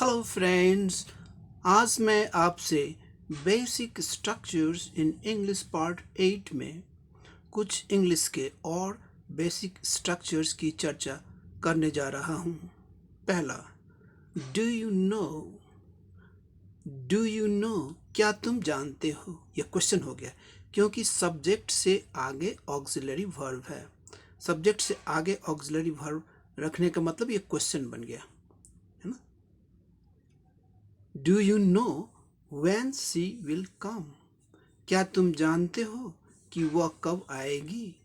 Hello friends. आज मैं आपसे basic structures in English part 8 में कुछ इंग्लिश के और बेसिक स्ट्रक्चर्स की चर्चा करने जा रहा हूँ। पहला, do you know. Do you know, क्या तुम जानते हो? यह क्वेश्चन हो गया क्योंकि सब्जेक्ट से आगे ऑक्सिलरी वर्ब है। सब्जेक्ट से आगे ऑक्सिलरी वर्ब रखने का मतलब ये क्वेश्चन बन गया, है ना। Do you know when she will come, क्या तुम जानते हो कि वह कब आएगी?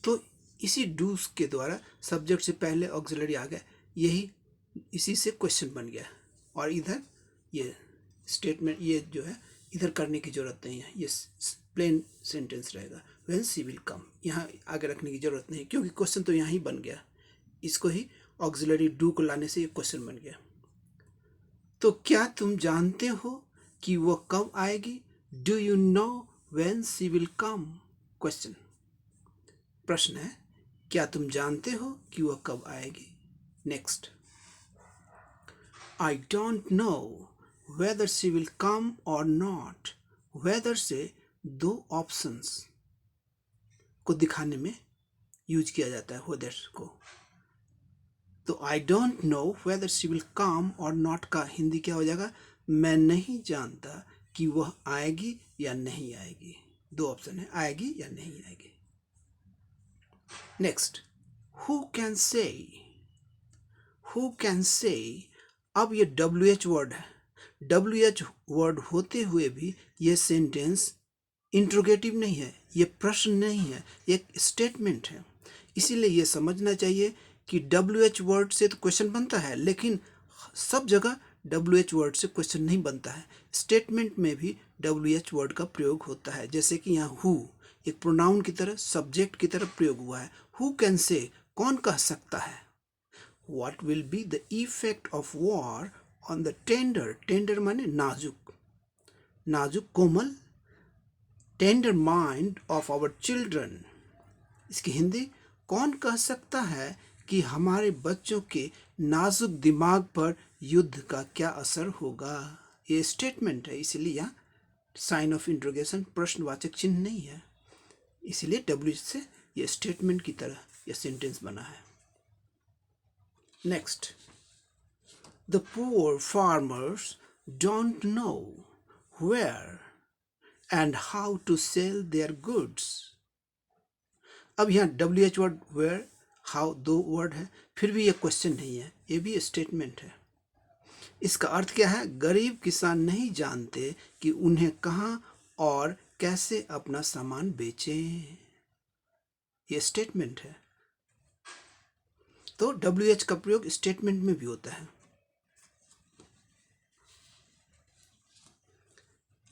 तो इसी डूस के द्वारा सब्जेक्ट से पहले ऑक्सिलरी आ गया, यही इसी से क्वेश्चन बन गया। और इधर ये स्टेटमेंट, ये जो है इधर करने की जरूरत नहीं है, ये प्लेन सेंटेंस रहेगा। व्हेन शी विल कम यहाँ आगे रखने की जरूरत नहीं, क्योंकि क्वेश्चन तो यहाँ ही बन गया। इसको ही ऑक्सिलरी डू को लाने से ये क्वेश्चन बन गया। तो क्या तुम जानते हो कि वह कब आएगी? Do you know when she will come? Question, प्रश्न है, क्या तुम जानते हो कि वह कब आएगी? Next, I don't know whether she will come और नॉट। वेदर से दो ऑप्शंस को दिखाने में यूज किया जाता है वेदर को। तो I don't know whether she will come और नॉट का हिंदी क्या हो जाएगा? मैं नहीं जानता कि वह आएगी या नहीं आएगी। दो ऑप्शन है, आएगी या नहीं आएगी। Next, who can say. Who can say, अब ये WH वर्ड है। WH वर्ड होते हुए भी ये सेंटेंस इंट्रोगेटिव नहीं है, ये प्रश्न नहीं है, ये स्टेटमेंट है। इसीलिए ये समझना चाहिए कि WH वर्ड से तो क्वेश्चन बनता है, लेकिन सब जगह WH वर्ड से क्वेश्चन नहीं बनता है। स्टेटमेंट में भी WH वर्ड का प्रयोग होता है, जैसे कि यहाँ हु एक प्रोनाउन की तरह, सब्जेक्ट की तरह प्रयोग हुआ है। हु कैन से, कौन कह सकता है। What will be the effect of war on the tender. Tender माने नाजुक, नाजुक कोमल, tender mind of our children. इसकी हिंदी, कौन कह सकता है कि हमारे बच्चों के नाजुक दिमाग पर युद्ध का क्या असर होगा। ये स्टेटमेंट है, इसीलिए यहाँ साइन ऑफ इंट्रोगेशन, प्रश्नवाचक चिन्ह नहीं है, इसीलिए W से ये स्टेटमेंट की तरह ये सेंटेंस बना है। Next, the poor farmers don't know where and how to sell their goods. अब यहाँ WH वर्ड, वेयर, हाउ दो वर्ड है, फिर भी ये क्वेश्चन नहीं है, ये भी स्टेटमेंट है। इसका अर्थ क्या है? गरीब किसान नहीं जानते कि उन्हें कहाँ और कैसे अपना सामान बेचें। ये स्टेटमेंट है। तो WH का प्रयोग स्टेटमेंट में भी होता है।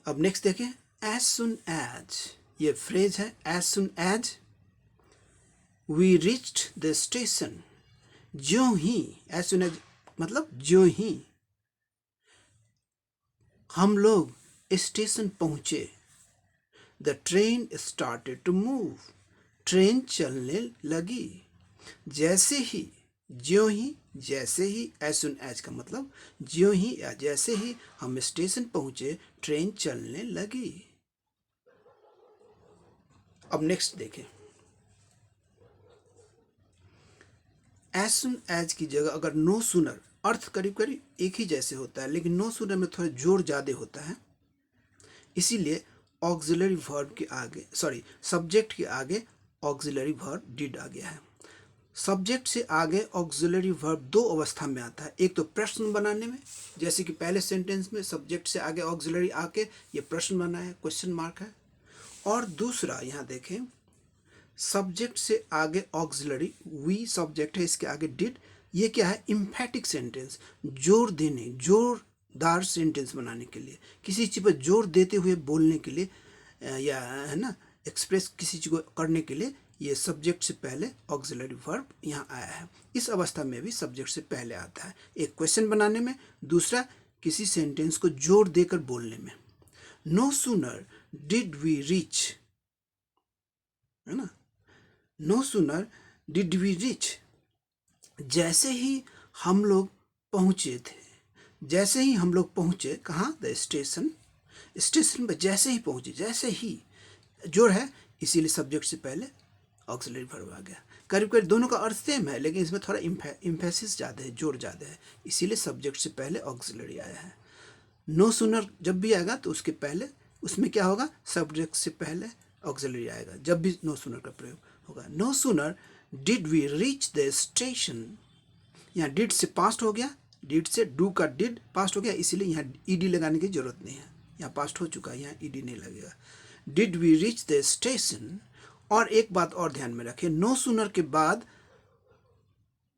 अब नेक्स्ट देखें, एज सुन एज, ये फ्रेज है। As soon as we reached the station, ज्यों ही, एज सुन एज मतलब ज्यों ही हम लोग स्टेशन पहुंचे, the train started to move, train चलने लगी। जैसे ही, ज्यों ही, जैसे ही, एज सुन एज का मतलब ज्यों ही या जैसे ही हम स्टेशन पहुंचे, ट्रेन चलने लगी। अब नेक्स्ट देखें, एज सुन एज की जगह अगर नो सूनर, अर्थ करीब करीब एक ही जैसे होता है, लेकिन नो सूनर में थोड़ा जोर ज़्यादा होता है, इसीलिए ऑक्सिलरी वर्ब के आगे, सॉरी सब्जेक्ट के आगे ऑक्सिलरी वर्ब डिड आ गया है। सब्जेक्ट से आगे ऑक्सिलरी वर्ब दो अवस्था में आता है। एक तो प्रश्न बनाने में, जैसे कि पहले सेंटेंस में सब्जेक्ट से आगे ऑक्सिलरी आके ये प्रश्न बना है, क्वेश्चन मार्क है। और दूसरा यहाँ देखें, सब्जेक्ट से आगे ऑक्सिलरी, वी सब्जेक्ट है, इसके आगे डिड, ये क्या है? इम्फेटिक सेंटेंस, जोर देने, जोरदार सेंटेंस बनाने के लिए, किसी चीज़ पर जोर देते हुए बोलने के लिए, या है ना, एक्सप्रेस किसी चीज़ को करने के लिए ये सब्जेक्ट से पहले ऑक्सिलरी वर्ब यहाँ आया है। इस अवस्था में भी सब्जेक्ट से पहले आता है, एक क्वेश्चन बनाने में, दूसरा किसी सेंटेंस को जोर देकर बोलने में। No sooner did we reach, है ना, no sooner did we reach, जैसे ही हम लोग पहुंचे थे। जैसे ही हम लोग पहुंचे, कहाँ? The station. स्टेशन पर जैसे ही पहुंचे, जैसे ही जोड़ है, इसीलिए सब्जेक्ट से पहले ऑक्सिलरी वर्ब आ गया। करीब करीब दोनों का अर्थ सेम है, लेकिन इसमें थोड़ा इम्फेसिस ज़्यादा है, जोर ज़्यादा है, इसीलिए सब्जेक्ट से पहले ऑक्सिलरी आया है। नो सूनर जब भी आएगा तो उसके पहले उसमें क्या होगा? सब्जेक्ट से पहले ऑक्सिलरी आएगा जब भी नो सूनर का प्रयोग होगा। No sooner did we reach the station, यहाँ डिड से पास्ट हो गया, डिड से डू का डिड पास्ट हो गया, इसीलिए यहाँ ईडी लगाने की जरूरत नहीं है, यहाँ पास्ट हो चुका है, यहाँ ईडी नहीं लगेगा। Did we reach the station. और एक बात और ध्यान में रखें, नो सूनर के बाद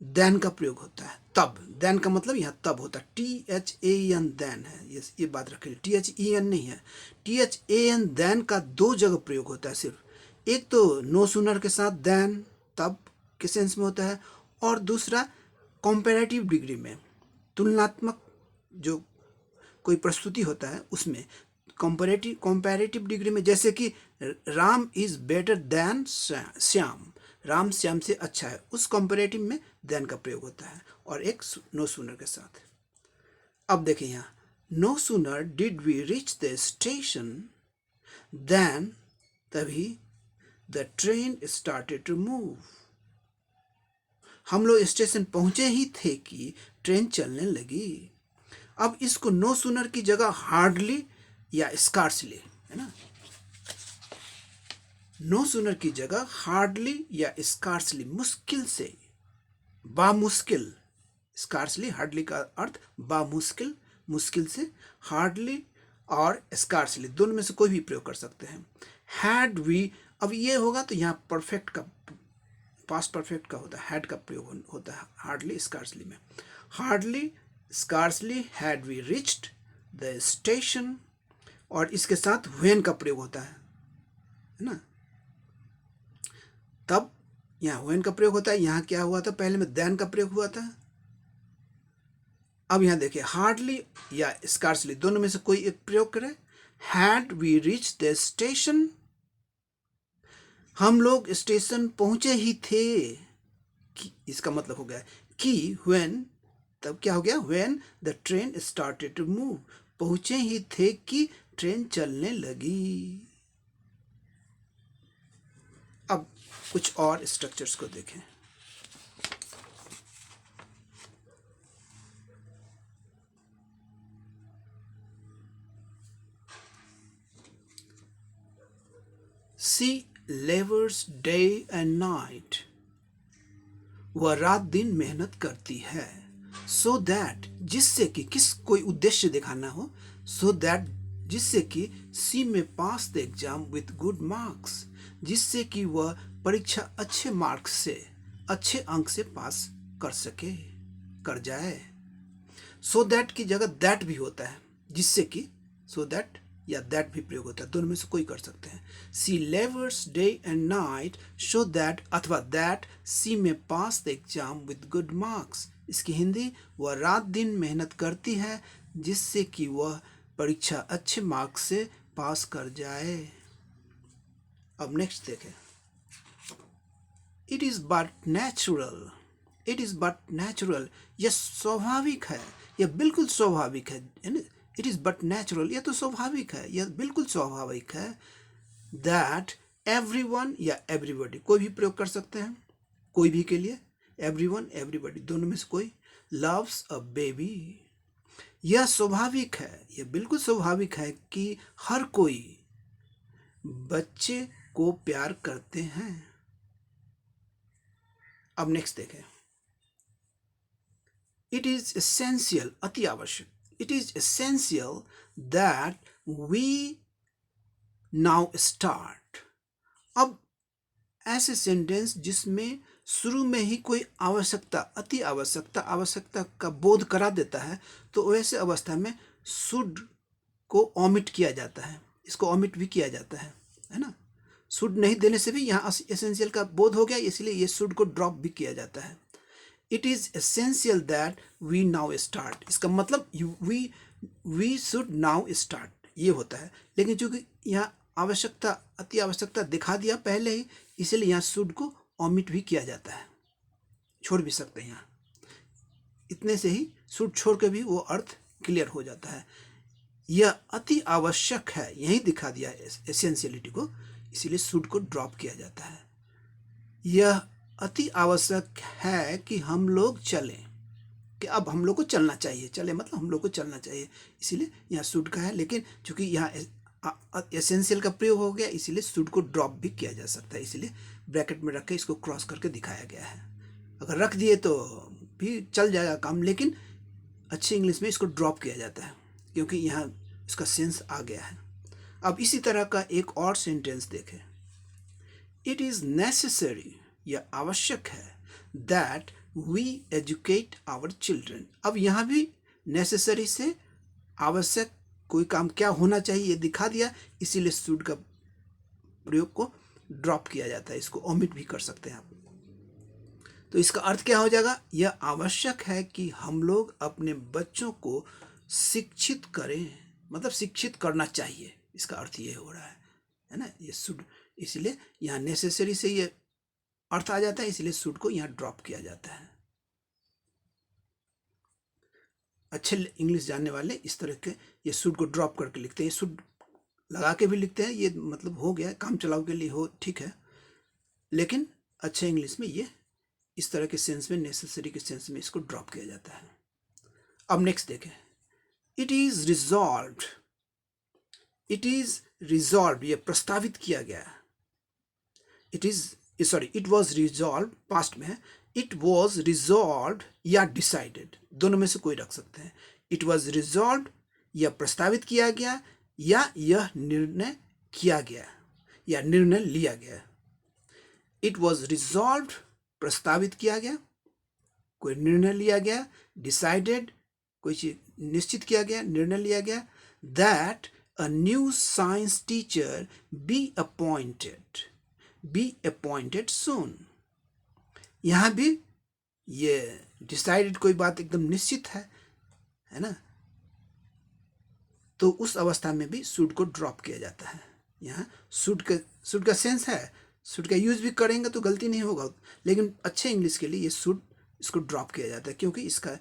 देन का प्रयोग होता है, तब। देन का मतलब यहाँ तब होता है, THAN देन है, ये बात रखें, THEN नहीं है। THAN देन का दो जगह प्रयोग होता है सिर्फ। एक तो नो सूनर के साथ देन, तब के सेंस में होता है, और दूसरा कंपैरेटिव डिग्री में, तुलनात्मक जो कोई प्रस्तुति होता है उसमें कंपैरेटिव डिग्री में, जैसे कि Ram is better than Shyam, Ram Shyam से अच्छा है, उस कंपैरेटिव में देन का प्रयोग होता है, और एक नो सूनर के साथ। अब देखिए यहाँ, no sooner did we reach the station then, तभी the train started to move, हम लोग स्टेशन पहुंचे ही थे कि ट्रेन चलने लगी। अब इसको नो सूनर की जगह हार्डली या स्कार्सली, है ना, नो सूनर की जगह हार्डली या स्कार्सली, मुश्किल से, बामुश्किल। स्कार्सली, हार्डली का अर्थ बामुश्किल, मुश्किल से। हार्डली और स्कार्सली दोनों में से कोई भी प्रयोग कर सकते हैं। हैड वी, अब ये होगा तो यहाँ परफेक्ट का, पास्ट परफेक्ट का होता है, हैड का प्रयोग होता है हार्डली स्कार्सली में। Hardly scarcely had we reached the station, और इसके साथ व्हेन का प्रयोग होता है ना, तब यहाँ व्हेन का प्रयोग होता है। यहाँ क्या हुआ था? पहले में देन का प्रयोग हुआ था। अब यहाँ देखिए, हार्डली या स्कार्सली दोनों में से कोई एक प्रयोग करें। Had we reach the station, हम लोग स्टेशन पहुंचे ही थे कि, इसका मतलब हो गया कि व्हेन, तब क्या हो गया? When the train started to move, पहुंचे ही थे कि ट्रेन चलने लगी। अब कुछ और स्ट्रक्चर्स को देखें। सी लेवर्स डे एंड नाइट, वह रात दिन मेहनत करती है। सो दैट, जिससे कि, किस, कोई उद्देश्य दिखाना हो, सो दैट, जिससे कि she may pass the exam with good marks, जिससे कि वह परीक्षा अच्छे मार्क्स से, अच्छे अंक से पास कर सके, कर जाए। सो दैट की जगह दैट भी होता है, जिससे कि, सो दैट या दैट भी प्रयोग होता है, दोनों में से कोई कर सकते हैं। She labours day and night so that, अथवा that she may pass the exam with good marks. इसकी हिंदी, वह रात दिन मेहनत करती है जिससे कि वह परीक्षा अच्छे मार्क्स से पास कर जाए। अब नेक्स्ट देखें। It is but natural, it is but natural, यह स्वाभाविक है, यह बिल्कुल स्वाभाविक है ना। इट इज बट नेचुरल, यह तो स्वाभाविक है, यह बिल्कुल स्वाभाविक है। दैट एवरीवन या एवरीबॉडी, कोई भी प्रयोग कर सकते हैं कोई भी के लिए, एवरीवन एवरीबॉडी दोनों में से कोई। लव्स अ बेबी, यह स्वाभाविक है, यह बिल्कुल स्वाभाविक है कि हर कोई बच्चे को प्यार करते हैं। अब नेक्स्ट देखें। इट इज एसेंशियल, अति आवश्यक, it is essential that we now start. अब ऐसे सेंटेंस जिसमें शुरू में ही कोई आवश्यकता, अति आवश्यकता, आवश्यकता का बोध करा देता है, तो वैसे अवस्था में शुड को ओमिट किया जाता है, इसको ओमिट भी किया जाता है ना। शुड नहीं देने से भी यहाँ एसेंशियल का बोध हो गया, इसलिए ये शुड को ड्रॉप भी किया जाता है। It is essential that we now start, इसका मतलब वी शुड नाउ स्टार्ट, ये होता है। लेकिन चूंकि यहाँ आवश्यकता, अति आवश्यकता दिखा दिया पहले ही, इसलिए यहाँ शुड को ओमिट भी किया जाता है, छोड़ भी सकते हैं यहाँ, इतने से ही शुड छोड़ के भी वो अर्थ क्लियर हो जाता है। यह अति आवश्यक है, यही दिखा दिया एसेंशियलिटी को, इसीलिए शुड को ड्रॉप किया जाता है। यह अति आवश्यक है कि हम लोग चलें, कि अब हम लोग को चलना चाहिए, चले मतलब हम लोग को चलना चाहिए, इसीलिए यहाँ शुड का है। लेकिन चूंकि यहाँ एसेंशियल का प्रयोग हो गया, इसीलिए शुड को ड्रॉप भी किया जा सकता है, इसीलिए ब्रैकेट में रख के इसको क्रॉस करके दिखाया गया है। अगर रख दिए तो भी चल जाएगा काम, लेकिन अच्छी इंग्लिश में इसको ड्रॉप किया जाता है क्योंकि यहाँ इसका सेंस आ गया है। अब इसी तरह का एक और सेंटेंस देखें। इट इज़ नेसेसरी, यह आवश्यक है, that we educate our children. अब यहाँ भी नेसेसरी से आवश्यक कोई काम क्या होना चाहिए ये दिखा दिया, इसीलिए शुड का प्रयोग को ड्रॉप किया जाता है, इसको ओमिट भी कर सकते हैं आप। तो इसका अर्थ क्या हो जाएगा, यह आवश्यक है कि हम लोग अपने बच्चों को शिक्षित करें, मतलब शिक्षित करना चाहिए, इसका अर्थ ये हो रहा है ना, ये शुड, इसलिए यहाँ नेसेसरी से ये अर्थ आ जाता है, इसलिए शुड को यहाँ ड्रॉप किया जाता है। अच्छे इंग्लिश जानने वाले इस तरह के ये शुड को ड्रॉप करके लिखते हैं, शुड लगा के भी लिखते हैं, ये मतलब हो गया काम चलाओ के लिए हो, ठीक है, लेकिन अच्छे इंग्लिश में ये इस तरह के सेंस में, नेसेसरी के सेंस में इसको ड्रॉप किया जाता है। अब नेक्स्ट देखें। It is resolved, it is resolve, यह प्रस्तावित किया गया। इट वॉज रिजॉल्व पास्ट में है, इट वॉज रिजॉल्व या डिसाइडेड, दोनों में से कोई रख सकते हैं। इट वॉज रिजॉल्व, यह प्रस्तावित किया गया, या यह निर्णय किया गया, या निर्णय लिया गया। इट वॉज रिजॉल्व, प्रस्तावित किया गया, कोई निर्णय लिया गया। डिसाइडेड, कोई चीज निश्चित किया गया, निर्णय लिया गया। That a new science teacher be appointed soon. यहां भी ये डिसाइडेड कोई बात एकदम निश्चित है ना, तो उस अवस्था में भी शुड को ड्रॉप किया जाता है। यहाँ शुड का सेंस है, शुड का यूज भी करेंगे तो गलती नहीं होगा, लेकिन अच्छे इंग्लिश के लिए ये शुड, इसको ड्रॉप किया जाता है क्योंकि इसका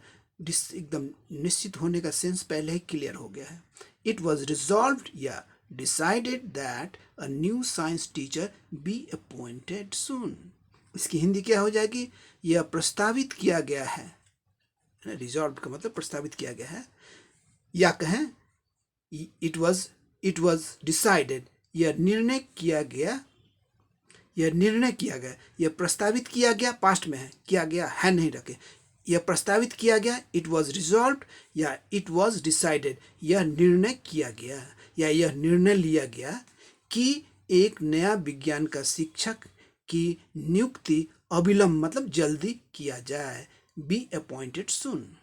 एकदम निश्चित होने का सेंस पहले ही क्लियर हो गया है। इट वॉज रिजॉल्व्ड या decided that a new science teacher be appointed soon. इसकी हिंदी क्या हो जाएगी, यह प्रस्तावित किया गया है। रिजॉल्व का मतलब प्रस्तावित किया गया है, या कहें इट वॉज डिसाइडेड, यह निर्णय किया गया, यह प्रस्तावित किया गया, पास्ट में है, किया गया है नहीं रखे, यह प्रस्तावित किया गया। इट वॉज रिजॉल्व्ड या इट वॉज डिसाइडेड, यह निर्णय किया गया या यह निर्णय लिया गया कि एक नया विज्ञान का शिक्षक की नियुक्ति अविलंब मतलब जल्दी किया जाए। बी अपॉइंटेड सून।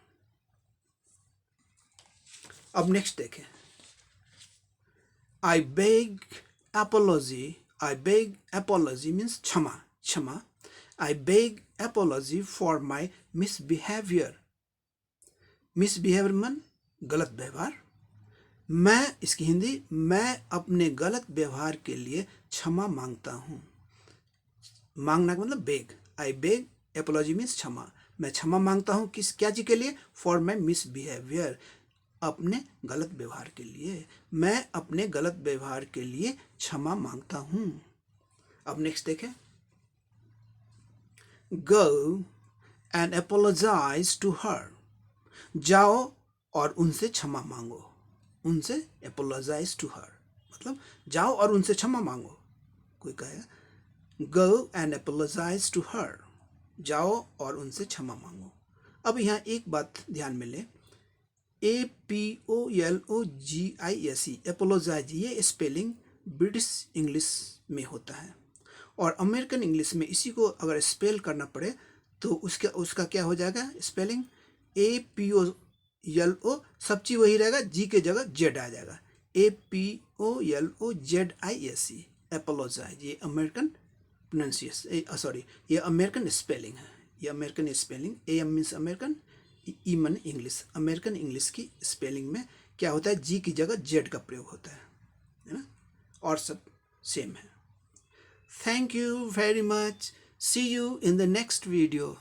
अब नेक्स्ट देखें। I beg apology means क्षमा। I beg apology for my misbehavior। misbehavior मन गलत व्यवहार। मैं, इसकी हिंदी, मैं अपने गलत व्यवहार के लिए क्षमा मांगता हूँ। मांगना का मतलब bag. I beg apology means क्षमा। मैं क्षमा मांगता हूँ किस, क्या चीज के लिए, for my misbehavior, अपने गलत व्यवहार के लिए। मैं अपने गलत व्यवहार के लिए क्षमा मांगता हूं। अब नेक्स्ट देखें। Go and apologize to her। जाओ और उनसे क्षमा मांगो। उनसे apologize to her मतलब जाओ और उनसे क्षमा मांगो। कोई कहेगा go and apologize to her, जाओ और उनसे क्षमा मांगो। अब यहाँ एक बात ध्यान में ले, APOLOGISE एपोलोजाइज, ये स्पेलिंग ब्रिटिश इंग्लिश में होता है और अमेरिकन इंग्लिश में इसी को अगर स्पेल करना पड़े तो उसका क्या हो जाएगा स्पेलिंग, APOLO, सब चीज वही रहेगा, जी के जगह जेड आ जाएगा। APOLOZISE एपोलोजाइज, ये अमेरिकन प्रोनाउंसिएशन, सॉरी ये अमेरिकन स्पेलिंग है। ये American spelling, AM means American, E मन इंग्लिश। अमेरिकन इंग्लिश की स्पेलिंग में क्या होता है, जी की जगह जेड का प्रयोग होता है ना, और सब सेम है। Thank you very much, see you in the next video.